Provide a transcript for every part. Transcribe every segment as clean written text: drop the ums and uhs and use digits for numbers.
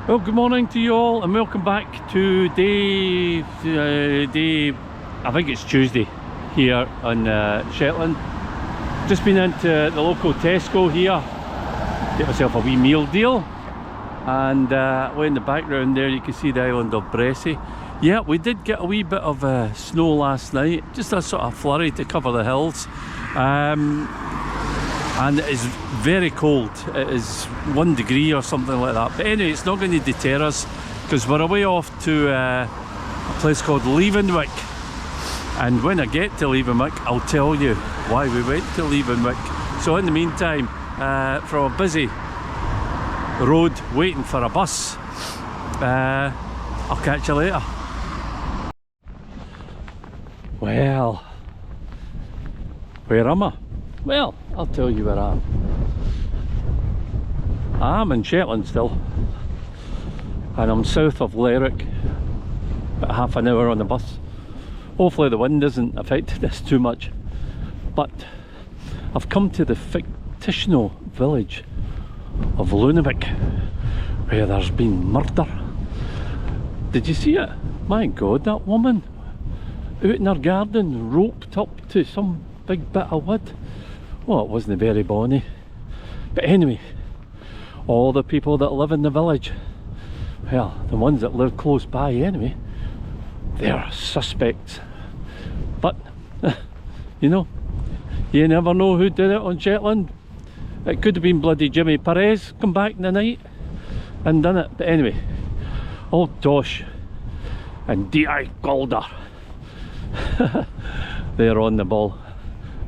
Well, good morning to you all and welcome back to day, I think it's Tuesday here on Shetland. Just been into the local Tesco here, get myself a wee meal deal, and way in the background there you can see the island of Bressie. Yeah, we did get a wee bit of snow last night, just a sort of flurry to cover the hills. And it is very cold. It is 1 degree or something like that, but anyway, it's not going to deter us because we're away off to a place called Levenwick, and when I get to Levenwick I'll tell you why we went to Levenwick. So in the meantime, from a busy road waiting for a bus, I'll catch you later. Well, where am I? Well, I'll tell you where I am. I'm in Shetland still, and I'm south of Levenwick, about half an hour on the bus. Hopefully the wind isn't affecting this too much, but I've come to the fictional village of Levenwick where there's been murder. Did you see it? My God, that woman out in her garden roped up to some big bit of wood. Well, it wasn't very bonny, but anyway, all the people that live in the village, well, the ones that live close by anyway, they're suspects. But you know, you never know who did it on Shetland. It could have been bloody Jimmy Perez come back in the night and done it. But anyway, old Tosh and D.I. Calder, they're on the ball.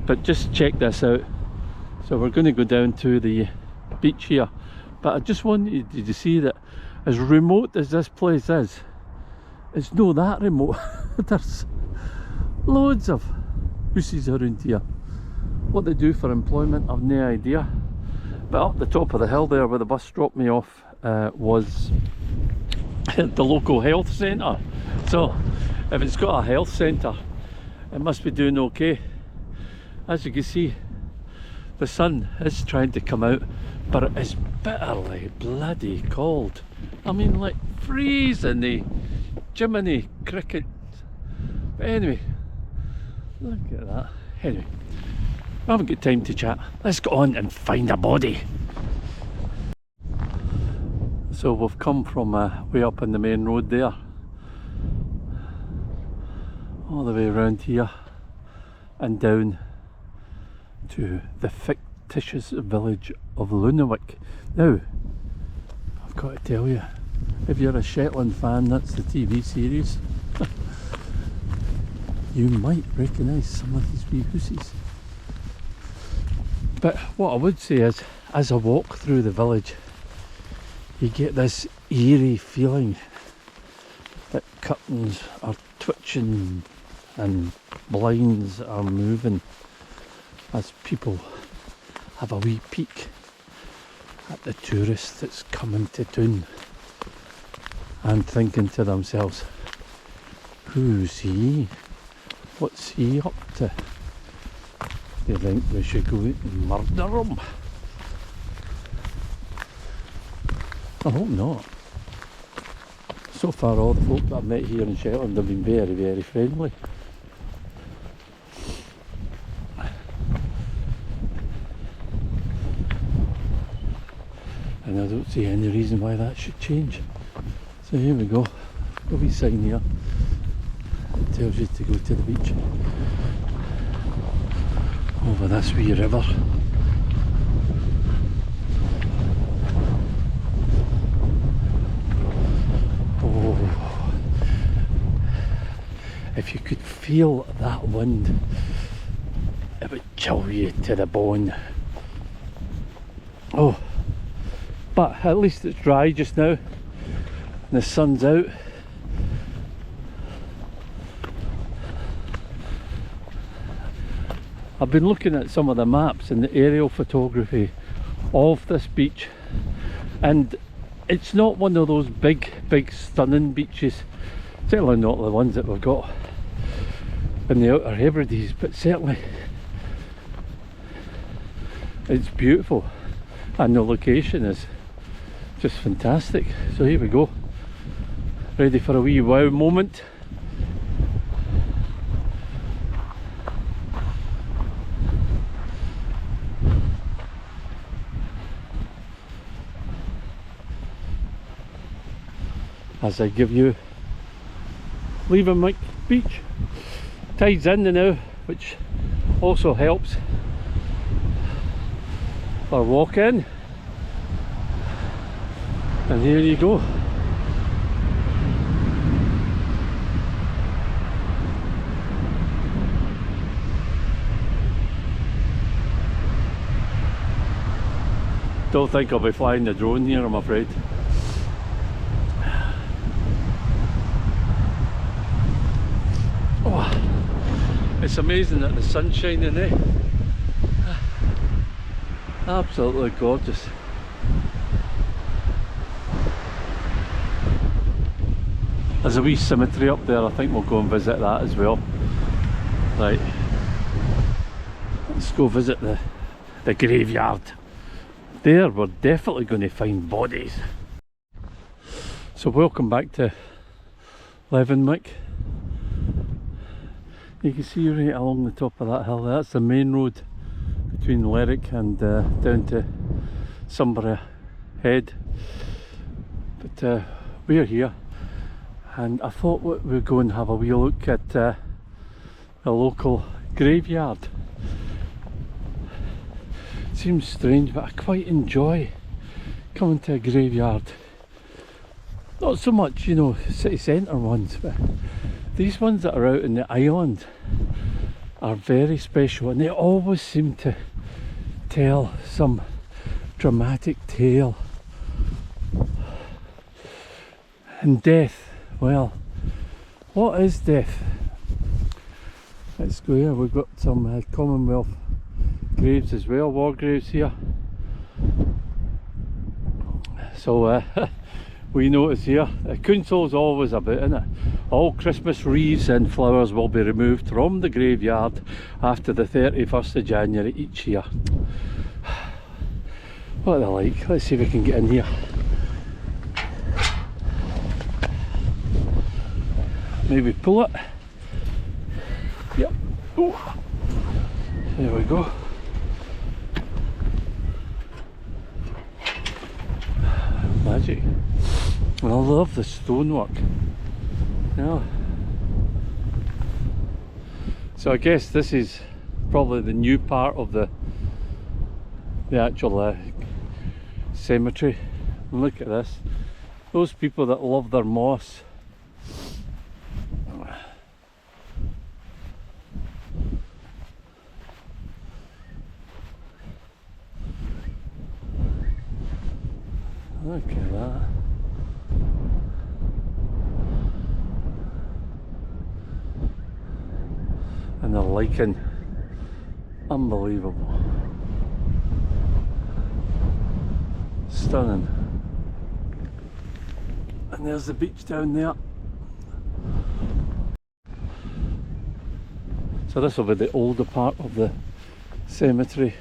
But just check this out. So we're going to go down to the beach here, but I just wanted you to see that as remote as this place is, it's not that remote. There's loads of houses around here. What they do for employment, I've no idea. But up the top of the hill there where the bus dropped me off was the local health centre. So if it's got a health centre, it must be doing okay. As you can see, the sun is trying to come out, but it is bitterly bloody cold. I mean, like freezing the Jiminy Cricket. But anyway, look at that. Anyway, I haven't got time to chat. Let's go on and find a body. So we've come from way up on the main road there, all the way around here and down to the fictitious village of Levenwick. Now, I've got to tell you, if you're a Shetland fan, that's the TV series, you might recognise some of these wee houses. But what I would say is, as I walk through the village, you get this eerie feeling that curtains are twitching and blinds are moving as people have a wee peek at the tourist that's coming to town and thinking to themselves, who's he? What's he up to? Do you think we should go out and murder him? I hope not. So far all the folk that I've met here in Shetland have been very, very friendly. And I don't see any reason why that should change. So here we go. A wee sign here that tells you to go to the beach. Over this wee river. Oh, if you could feel that wind, it would chill you to the bone. Oh, but at least it's dry just now and the sun's out. I've been looking at some of the maps and the aerial photography of this beach, and it's not one of those big stunning beaches, certainly not the ones that we've got in the Outer Hebrides, but certainly it's beautiful and the location is Just fantastic. So here we go, ready for a wee wow moment. As I give you Levenwick Beach. Tide's in now, which also helps for walking. And here you go. Don't think I'll be flying the drone here, I'm afraid. It's amazing that the sun's shining, eh? Absolutely gorgeous. There's a wee cemetery up there, I think we'll go and visit that as well. Right, let's go visit the graveyard. There we're definitely going to find bodies. So welcome back to Levenwick. You can see right along the top of that hill, that's the main road between Levenwick and down to Sunbury Head. But we're here, and I thought we'd go and have a wee look at the local graveyard. Seems strange, but I quite enjoy coming to a graveyard. Not so much, you know, city centre ones, but these ones that are out in the island are very special, and they always seem to tell some dramatic tale. And death, well, what is death? Let's go here. We've got some Commonwealth graves as well, war graves here. So we notice here, the council's always about, isn't it? All Christmas wreaths and flowers will be removed from the graveyard after the 31st of January each year. What are they like? Let's see if we can get in here. Maybe pull it. Yep. Oh. There we go. Magic. And I love the stonework. Yeah. So I guess this is probably the new part of the actual cemetery. And look at this. Those people that love their moss. Look at that. And the lichen, unbelievable. Stunning. And there's the beach down there. So this will be the older part of the cemetery,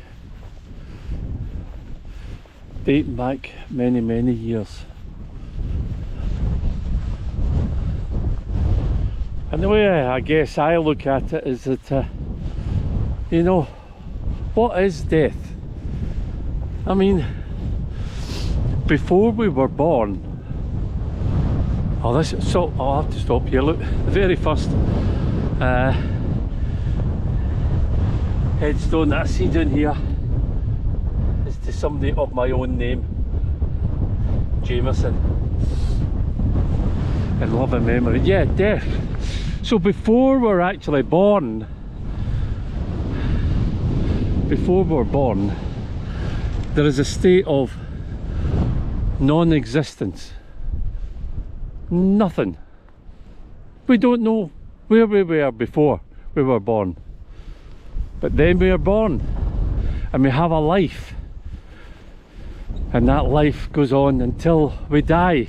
dating back many years. And the way I guess I look at it is that, you know, what is death? I mean, before we were born, I'll have to stop here. Look, the very first headstone that I see down here is to somebody of my own name, Jameson, in loving memory. Yeah, death. So before we're actually born, there is a state of non-existence. Nothing. We don't know where we were before we were born. But then we are born and we have a life. And that life goes on until we die.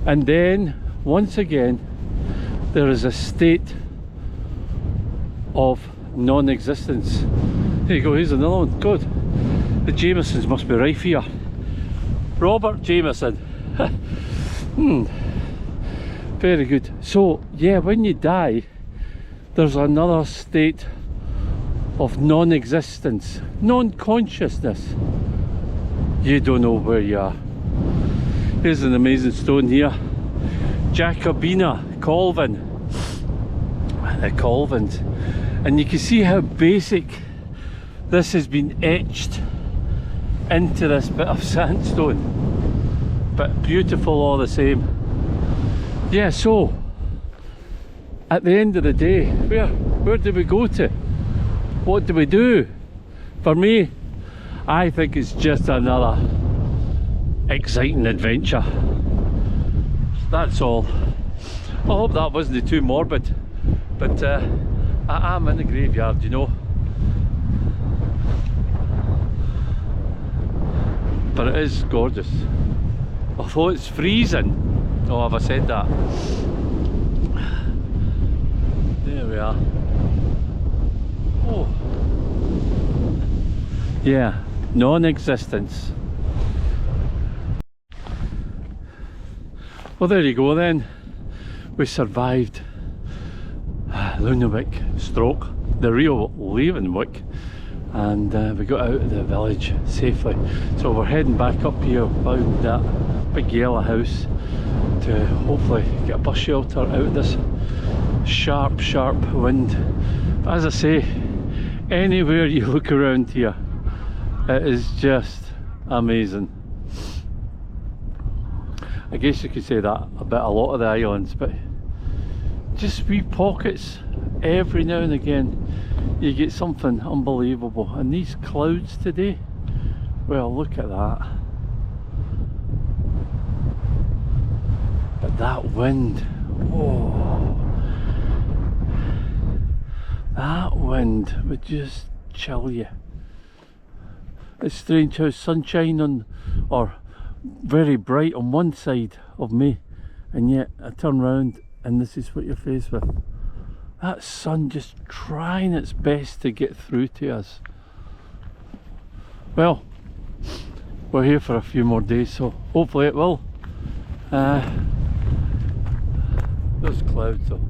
And then, once again, there is a state of non-existence. Here you go, here's another one. Good. The Jamesons must be rife here. Robert Jameson. Very good. So yeah, when you die, there's another state of non-existence, non-consciousness. You don't know where you are. Here's an amazing stone here, Jacobina Colvin, the Colvins, and you can see how basic this has been etched into this bit of sandstone, but beautiful all the same. Yeah, so at the end of the day, where do we go to? What do we do? For me, I think it's just another exciting adventure. That's all. I hope that wasn't too morbid, but I am in the graveyard, you know. But it is gorgeous. Although it's freezing. Oh, have I said that? There we are. Oh. Yeah, non-existence. Well, there you go then. We survived Levenwick stroke, the real Levenwick, and we got out of the village safely. So we're heading back up here around that big yellow house to hopefully get a bus shelter out of this sharp wind. But as I say, anywhere you look around here, it is just amazing. I guess you could say that about a lot of the islands, but just wee pockets every now and again you get something unbelievable. And these clouds today, well, look at that. But that wind, oh, that wind would just chill you. It's strange how sunshine on, or very bright on one side of me, and yet I turn round and this is what you're faced with. That sun just trying its best to get through to us. Well, we're here for a few more days, so hopefully it will. Those clouds though,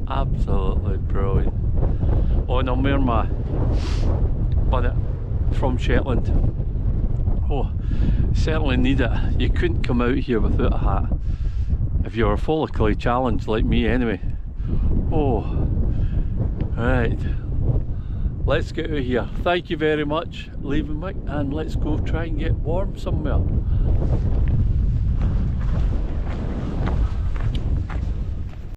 absolutely brilliant. Oh, and I'm wearing my bonnet from Shetland. Oh, certainly need it. You couldn't come out here without a hat if you were follically challenged like me anyway. Oh, right, let's get out of here. Thank you very much, Levenwick, and let's go try and get warm somewhere.